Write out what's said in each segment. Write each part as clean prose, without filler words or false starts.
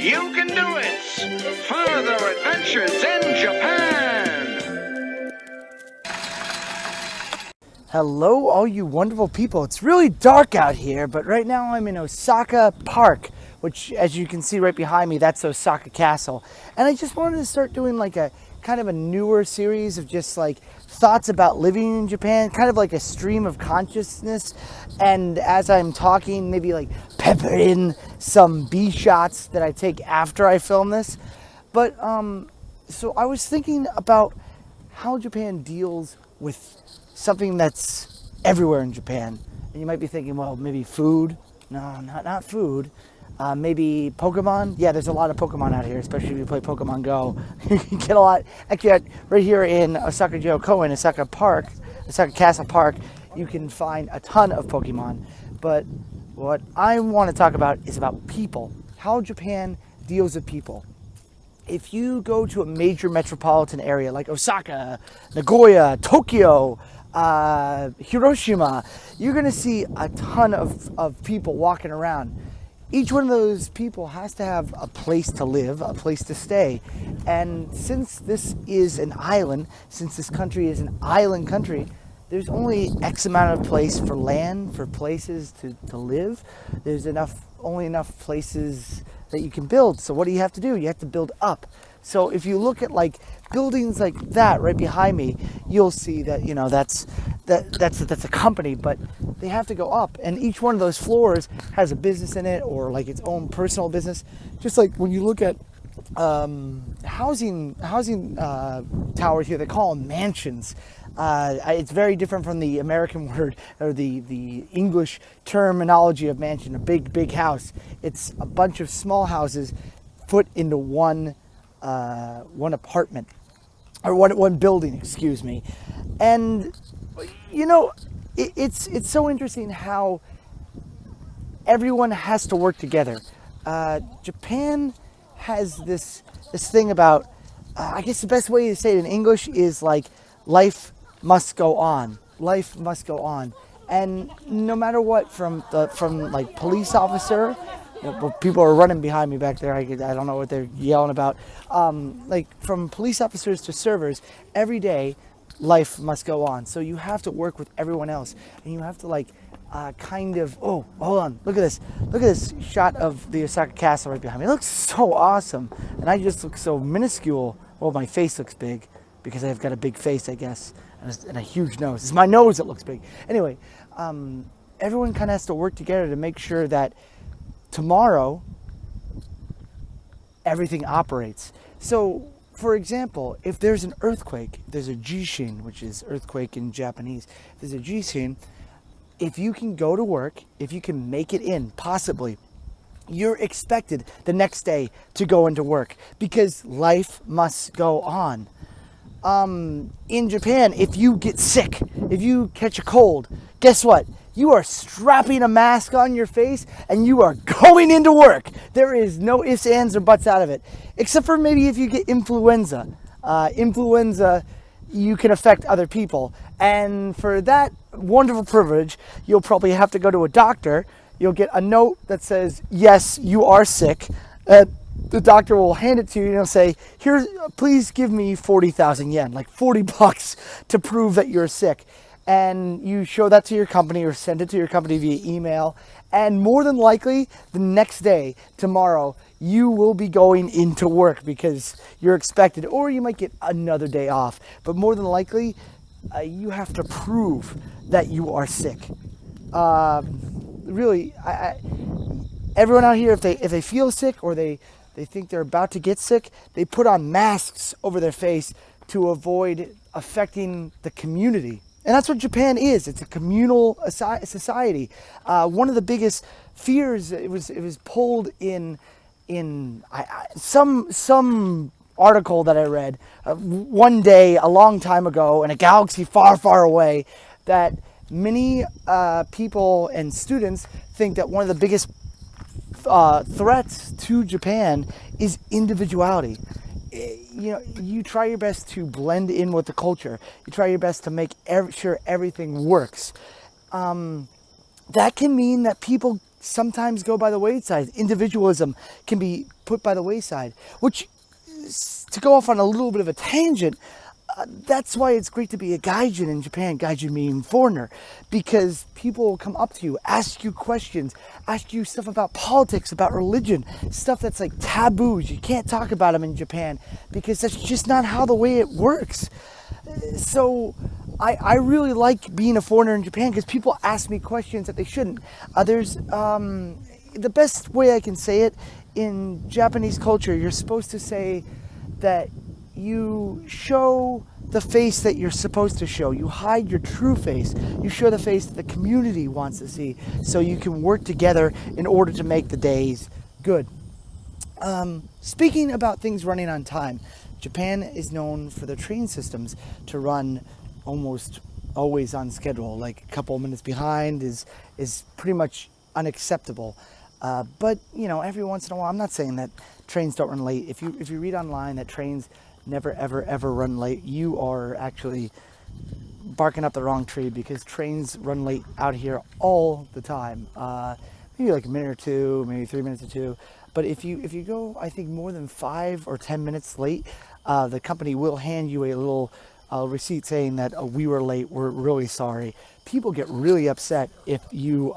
Yukendoit's Further Adventures in Japan. Hello, all you wonderful people. It's really dark out here, but right now I'm in Osaka Park, which, as you can see right behind me, that's Osaka Castle. And I just wanted to start doing like a kind of a newer series of just like thoughts about living in Japan, kind of like a stream of consciousness. And as I'm talking, maybe like pepper in some B shots that I take after I film this. But so I was thinking about how Japan deals with something that's everywhere in Japan. And you might be thinking, well, maybe food. No, not food. Maybe Pokemon. Yeah, there's a lot of Pokemon out here, especially if you play Pokemon Go. You can get a lot. Actually, right here in Osaka Jokoin, Osaka Park, Osaka Castle Park, you can find a ton of Pokemon. But what I want to talk about is about people. How Japan deals with people. If you go to a major metropolitan area like Osaka, Nagoya, Tokyo, Hiroshima, you're going to see a ton of people walking around. Each one of those people has to have a place to live, a place to stay. And since this is an island, since this country is an island country, there's only X amount of place for land, for places to live. There's only enough places that you can build. So what do you have to do? You have to build up. So if you look at like buildings like that right behind me, you'll see that, you know, that's a company, but they have to go up, and each one of those floors has a business in it or like its own personal business. Just like when you look at housing towers here, they call them mansions. It's very different from the American word or the English terminology of mansion, a big house. It's a bunch of small houses put into one apartment, or one building, excuse me. And you know, it's so interesting how everyone has to work together. Japan has this thing about, I guess the best way to say it in English is like, life must go on. Life must go on. And no matter what, from like police officer, people are running behind me back there. I don't know what they're yelling about. Like from police officers to servers, every day, life must go on. So you have to work with everyone else, and you have to like kind of, oh, hold on, look at this shot of the Osaka Castle right behind me. It looks so awesome, and I just look so minuscule. Well, my face looks big because I've got a big face, I guess, and a huge nose. It's my nose that looks big. Anyway, everyone kind of has to work together to make sure that tomorrow everything operates. So for example, if there's an earthquake, there's a Jishin, which is earthquake in Japanese. There's a Jishin. If you can go to work, if you can make it in, possibly, you're expected the next day to go into work because life must go on. In Japan, if you get sick, if you catch a cold, guess what? You are strapping a mask on your face and you are going into work. There is no ifs, ands, or buts out of it. Except for maybe if you get influenza. Influenza, you can affect other people. And for that wonderful privilege, you'll probably have to go to a doctor. You'll get a note that says, yes, you are sick. The doctor will hand it to you and he'll say, here, please give me 40,000 yen, like $40 to prove that you're sick. And you show that to your company or send it to your company via email. And more than likely, the next day, tomorrow, you will be going into work because you're expected, or you might get another day off. But more than likely, you have to prove that you are sick. Really, everyone out here, if they feel sick or they think they're about to get sick, they put on masks over their face to avoid affecting the community. And that's what Japan is. It's a communal society. One of the biggest fears, it was pulled in some article that I read one day a long time ago in a galaxy far, far away, that many people and students think that one of the biggest threats to Japan is individuality. You know, you try your best to blend in with the culture. You try your best to make sure everything works. That can mean that people sometimes go by the wayside. Individualism can be put by the wayside, which, to go off on a little bit of a tangent, that's why it's great to be a gaijin in Japan, gaijin meaning foreigner, because people will come up to you, ask you questions, ask you stuff about politics, about religion, stuff that's like taboos. You can't talk about them in Japan because that's just not how the way it works. So I really like being a foreigner in Japan because people ask me questions that they shouldn't. There's the best way I can say it, in Japanese culture, you're supposed to say that you show the face that you're supposed to show. You hide your true face. You show the face that the community wants to see, so you can work together in order to make the days good. Speaking about things running on time, Japan is known for their train systems to run almost always on schedule. Like a couple of minutes behind is pretty much unacceptable. But you know, every once in a while, I'm not saying that trains don't run late. If you read online that trains never ever run late, you are actually barking up the wrong tree, because trains run late out here all the time. Maybe like a minute or two, maybe 3 minutes or two. But if you go, I think, more than 5 or 10 minutes late, the company will hand you a little receipt saying that we were late, we're really sorry. People get really upset if you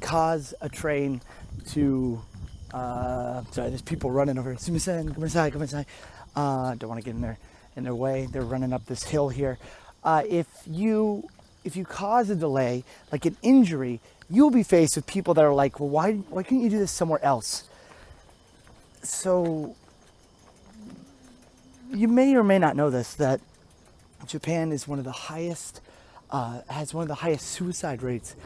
cause a train to sorry, there's people running over. Sumimasen, gomenasai. Don't want to get in their way. They're running up this hill here. If you cause a delay, like an injury, you'll be faced with people that are like, well, why couldn't you do this somewhere else? So you may or may not know this, that Japan is one of the highest, has one of the highest suicide rates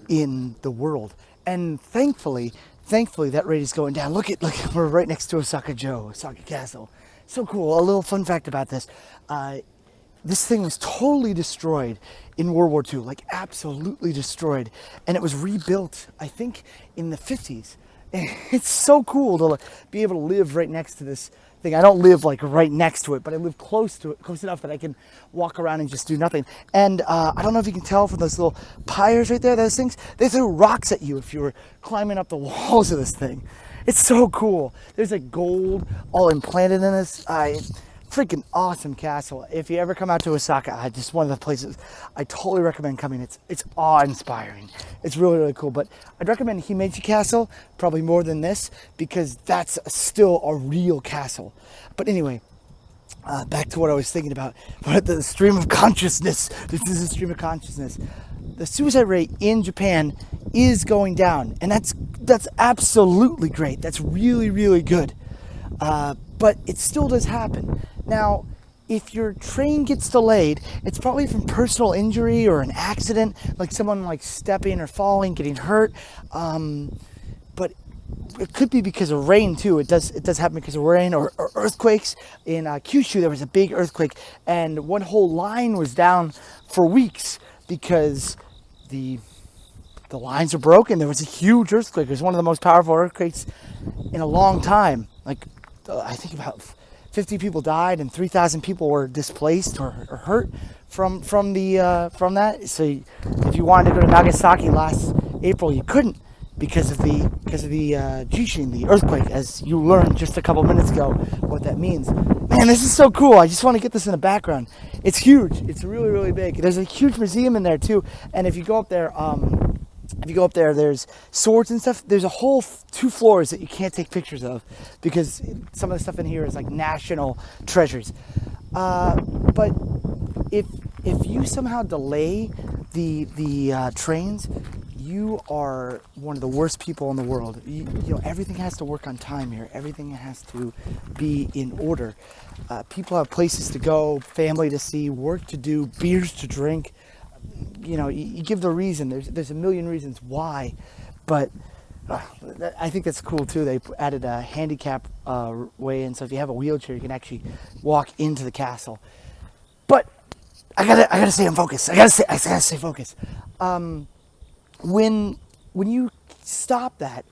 in the world. And thankfully that rate is going down. Look, we're right next to Osaka Castle. So cool. A little fun fact about this. This thing was totally destroyed in World War II, like absolutely destroyed. And it was rebuilt, I think, in the 50s. And it's so cool to be able to live right next to this thing. I don't live like right next to it, but I live close to it, close enough that I can walk around and just do nothing. And I don't know if you can tell from those little pyres right there, those things, they threw rocks at you if you were climbing up the walls of this thing. It's so cool. There's like gold all implanted in this. Freaking awesome castle. If you ever come out to Osaka, just one of the places I totally recommend coming. It's awe-inspiring. It's really cool. But I'd recommend Himeji Castle probably more than this, because that's still a real castle. But anyway, back to what I was thinking about. The stream of consciousness. This is a stream of consciousness. The suicide rate in Japan is going down, and that's absolutely great. That's really good. But it still does happen. Now, if your train gets delayed, it's probably from personal injury or an accident, like someone like stepping or falling, getting hurt. But it could be because of rain too. It does happen because of rain or earthquakes. In Kyushu, there was a big earthquake, and one whole line was down for weeks because the lines are broken. There was a huge earthquake. It was one of the most powerful earthquakes in a long time. Like, I think about 50 people died and 3,000 people were displaced or hurt from that. So if you wanted to go to Nagasaki last April, you couldn't because of the Jishin, the earthquake, as you learned just a couple minutes ago what that means. Man, this is so cool. I just want to get this in the background. It's huge. It's really big. There's a huge museum in there too. And if you go up there, there's swords and stuff. There's a whole 2 floors that you can't take pictures of because some of the stuff in here is like national treasures. But if you somehow delay the trains, you are one of the worst people in the world. You know, everything has to work on time here. Everything has to be in order. People have places to go, family to see, work to do, beers to drink. You know, you give the reason. There's a million reasons why, but I think that's cool too. They added a handicap way in, so if you have a wheelchair, you can actually walk into the castle. But I gotta stay on focus. I gotta stay focused. When you stop that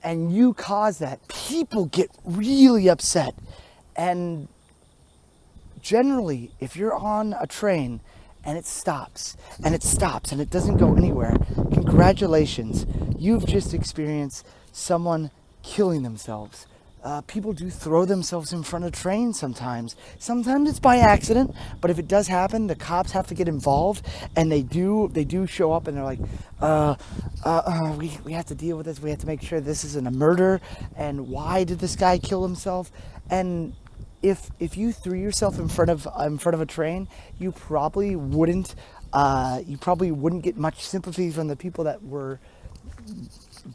and you cause that, people get really upset. And generally, if you're on a train and it stops and it doesn't go anywhere, congratulations, You've just experienced someone killing themselves. People do throw themselves in front of trains sometimes. Sometimes it's by accident, but if it does happen, the cops have to get involved, and they do show up, and they're like, we have to deal with this. We have to make sure this isn't a murder, and why did this guy kill himself? And if you threw yourself in front of a train, you probably wouldn't get much sympathy from the people that were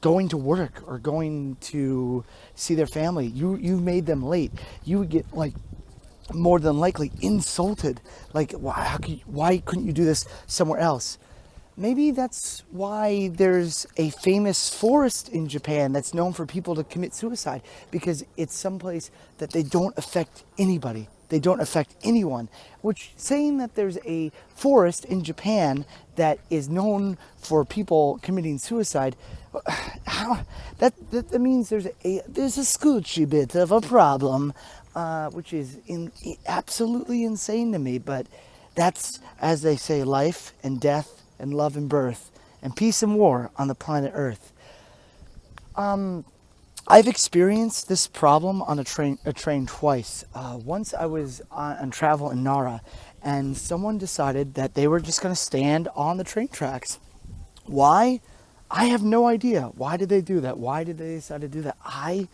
going to work or going to see their family. You made them late. You would get, like, more than likely insulted. Like, why couldn't you do this somewhere else? Maybe that's why there's a famous forest in Japan that's known for people to commit suicide, because it's someplace that they don't affect anybody. They don't affect anyone. Which, saying that there's a forest in Japan that is known for people committing suicide, that means there's a scoochie bit of a problem, which is absolutely insane to me. But that's, as they say, life and death and love and birth and peace and war on the planet Earth. I've experienced this problem on a train twice. Once I was on travel in Nara, and someone decided that they were just going to stand on the train tracks. Why? I have no idea. Why did they do that? Why did they decide to do that? I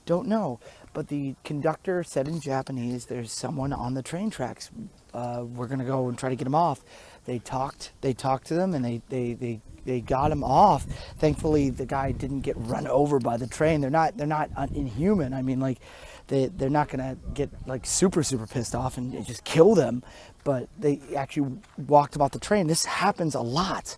don't know. But the conductor said in Japanese, there's someone on the train tracks. We're going to go and try to get him off. They talked to them, and they got him off. Thankfully, the guy didn't get run over by the train. They're not inhuman. I mean, like, they're not gonna get, like, super pissed off and just kill them. But they actually walked about the train. This happens a lot.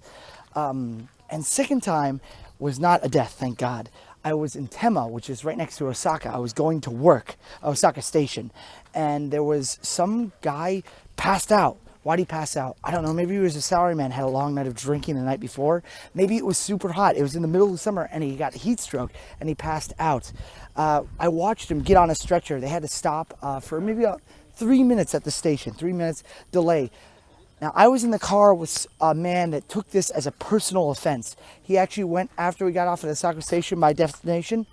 And second time was not a death, thank God. I was in Tema, which is right next to Osaka. I was going to work, Osaka Station, and there was some guy passed out. Why'd he pass out? I don't know. Maybe he was a salaryman, had a long night of drinking the night before. Maybe it was super hot. It was in the middle of the summer, and he got heat stroke, and he passed out. I watched him get on a stretcher. They had to stop for maybe about 3 minutes at the station, 3 minutes delay. Now, I was in the car with a man that took this as a personal offense. He actually went, after we got off at Osaka Station, my destination,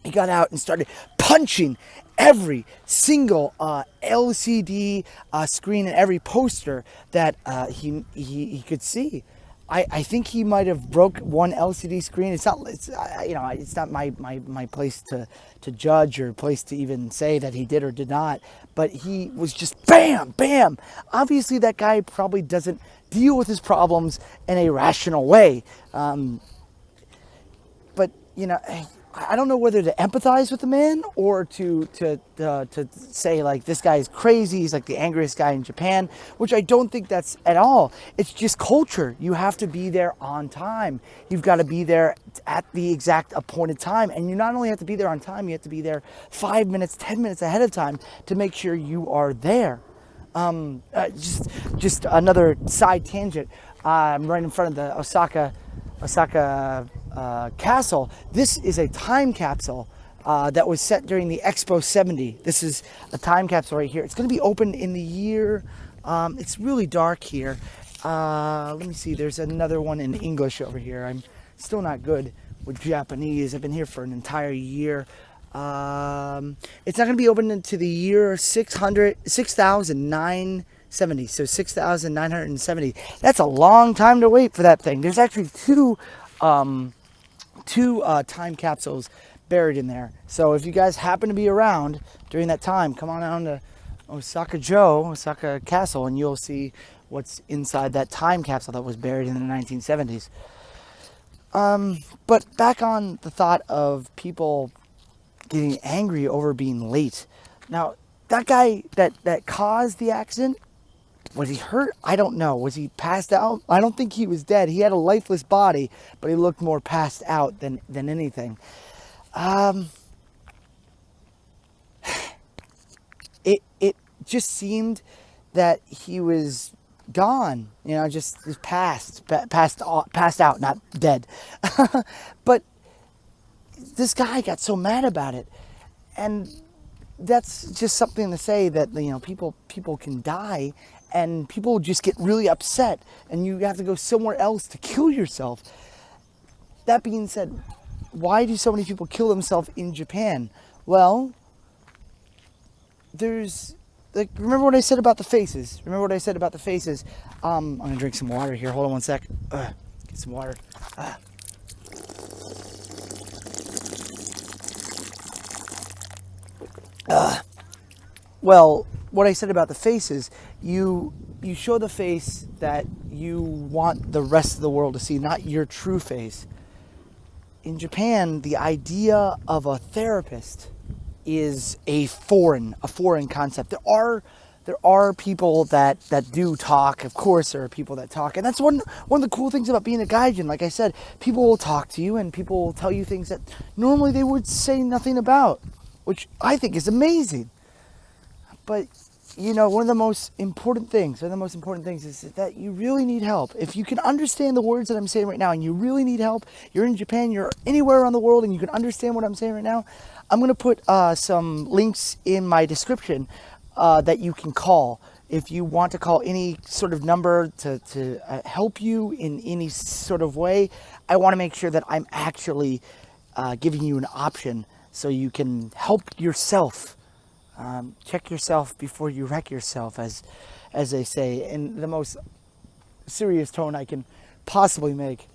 he got out and started punching every single LCD screen and every poster that he could see. I think he might have broke one LCD screen. It's not my place to judge or place to even say that he did or did not. But he was just bam, bam. Obviously, that guy probably doesn't deal with his problems in a rational way. But I don't know whether to empathize with the man or to say, like, this guy is crazy. He's like the angriest guy in Japan, which I don't think that's at all. It's just culture. You have to be there on time. You've got to be there at the exact appointed time. And you not only have to be there on time, you have to be there 5 minutes, 10 minutes ahead of time to make sure you are there. Just another side tangent. I'm right in front of the Osaka castle. This is a time capsule that was set during the Expo 70. This is a time capsule right here. It's going to be open in the year. It's really dark here. Let me see. There's another one in English over here. I'm still not good with Japanese. I've been here for an entire year. It's not going to be open into the year 6,970. So 6,970. That's a long time to wait for that thing. There's actually two time capsules buried in there. So if you guys happen to be around during that time, come on down to Osaka Castle, and you'll see what's inside that time capsule that was buried in the 1970s. But back on the thought of people getting angry over being late. Now, that guy that caused the accident, was he hurt? I don't know. Was he passed out? I don't think he was dead. He had a lifeless body, but he looked more passed out than anything. It just seemed that he was gone. Just passed out, not dead. But this guy got so mad about it, and that's just something to say that people can die. And people just get really upset, and you have to go somewhere else to kill yourself. that being said, why do so many people kill themselves in Japan? Well, there's, like, remember what I said about the faces? I'm gonna drink some water here. Hold on one sec. Get some water. Well, what I said about the faces, you show the face that you want the rest of the world to see, not your true face. In Japan, the idea of a therapist is a foreign concept. There are people that do talk. Of course, there are people that talk, and that's one of the cool things about being a gaijin. Like I said, people will talk to you, and people will tell you things that normally they would say nothing about, which I think is amazing. But you know, one of the most important things is that you really need help. If you can understand the words that I'm saying right now and you really need help, you're in Japan, you're anywhere around the world and you can understand what I'm saying right now, I'm going to put some links in my description that you can call. If you want to call any sort of number to help you in any sort of way, I want to make sure that I'm actually giving you an option so you can help yourself. Check yourself before you wreck yourself, as they say, in the most serious tone I can possibly make.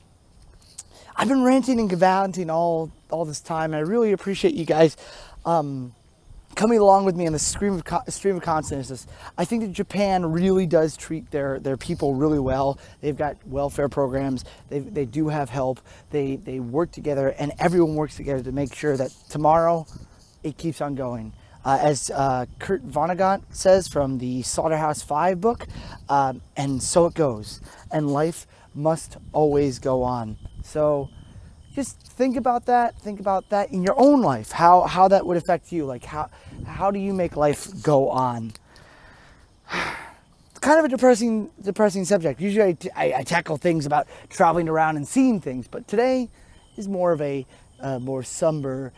I've been ranting and gavanting all this time, and I really appreciate you guys coming along with me on the stream of consciousness. I think that Japan really does treat their people really well. They've got welfare programs. They do have help. They work together, and everyone works together to make sure that tomorrow it keeps on going. As Kurt Vonnegut says from the Slaughterhouse 5 book, and so it goes. And life must always go on. So just think about that in your own life, how that would affect you. Like how do you make life go on? It's kind of a depressing subject. Usually I tackle things about traveling around and seeing things, but today is more of a more somber,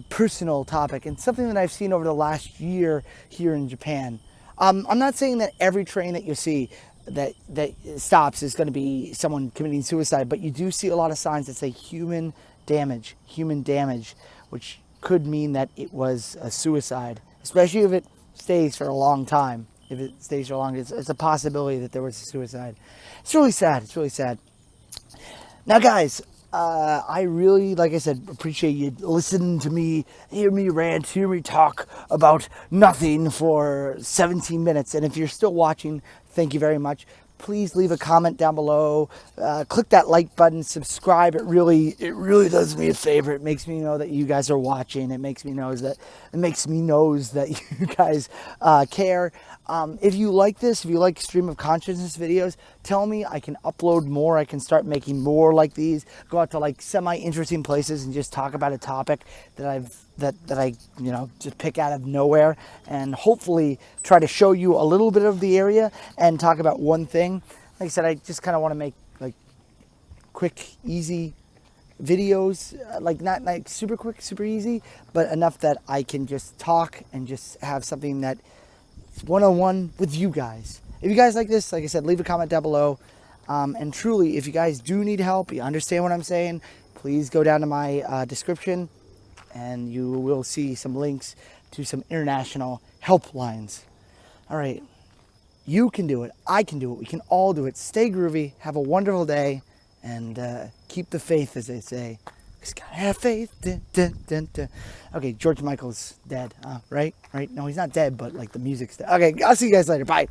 personal topic, and something that I've seen over the last year here in Japan. I'm not saying that every train that you see that stops is going to be someone committing suicide, but you do see a lot of signs that say human damage, which could mean that it was a suicide, especially if it stays for a long time. If it stays for long, it's a possibility that there was a suicide. It's really sad. Now, guys, I really, like I said, appreciate you listening to me, hear me rant, hear me talk about nothing for 17 minutes. And if you're still watching, thank you very much. Please leave a comment down below. Click that like button, subscribe. It really does me a favor. It makes me know that you guys are watching. It makes me know that you guys care. If you like this, if you like stream of consciousness videos, tell me. I can upload more. I can start making more like these. Go out to like semi-interesting places and just talk about a topic that I just pick out of nowhere, and hopefully try to show you a little bit of the area and talk about one thing. Like I said, I just kind of want to make like quick, easy videos, like not like super quick, super easy, but enough that I can just talk and just have something that one-on-one with you guys. If you guys like this, like I said, leave a comment down below. And truly, if you guys do need help, you understand what I'm saying, please go down to my description and you will see some links to some international helplines. All right, you can do it. I can do it. We can all do it. Stay groovy. Have a wonderful day, and keep the faith, as they say. Just gotta have faith. Dun, dun, dun, dun. Okay, George Michael's dead. Right? No, he's not dead, but like the music's dead. Okay, I'll see you guys later. Bye.